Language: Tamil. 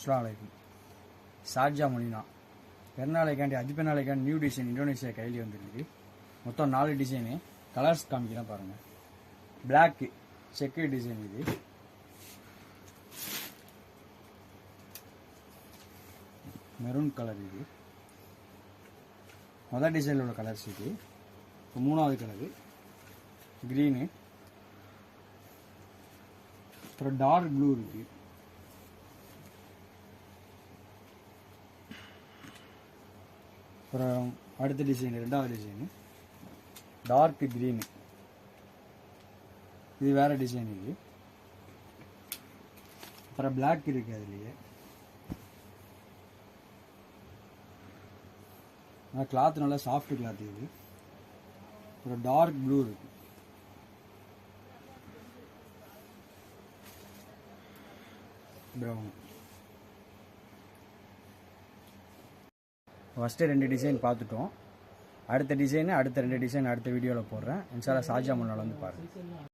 அஸ்ஸலாமு அலைக்கும். ஷார்ஜா மொழினா பெருநாளைக்காண்டி பெருநாளைக்காண்டி நியூ டிசைன் இந்தோனேஷியா கையில் வந்துருக்கு. மொத்தம் 4 டிசைனு. கலர்ஸ் காமிக்கிறேன் பாருங்கள். பிளாக்கு செக்கு டிசைன், இது மெரூன் கலர், இது முதல் டிசைனில் உள்ள கலர்ஸ். இது இப்போ 3வது கலரு க்ரீனு, அப்புறம் டார்க் ப்ளூ இருக்குது, அப்புறம் அடுத்த டிசைன் 2வது டிசைனு டார்க் க்ரீனு, இது வேறு டிசைன். இது அப்புறம் பிளாக் இருக்குது, அதுலேயே கிளாத் நல்லா சாஃப்ட் கிளாத். இது அப்புறம் டார்க் ப்ளூ இருக்கு, ப்ரௌன். ஃபஸ்ட்டு 2 டிசைன் பார்த்துட்டோம். அடுத்த 2 டிசைன் அடுத்த வீடியோவில் போடுறேன். இன்ஷா அல்லாஹ் ஷார்ஜா மொழினால வந்து பாருங்கள்.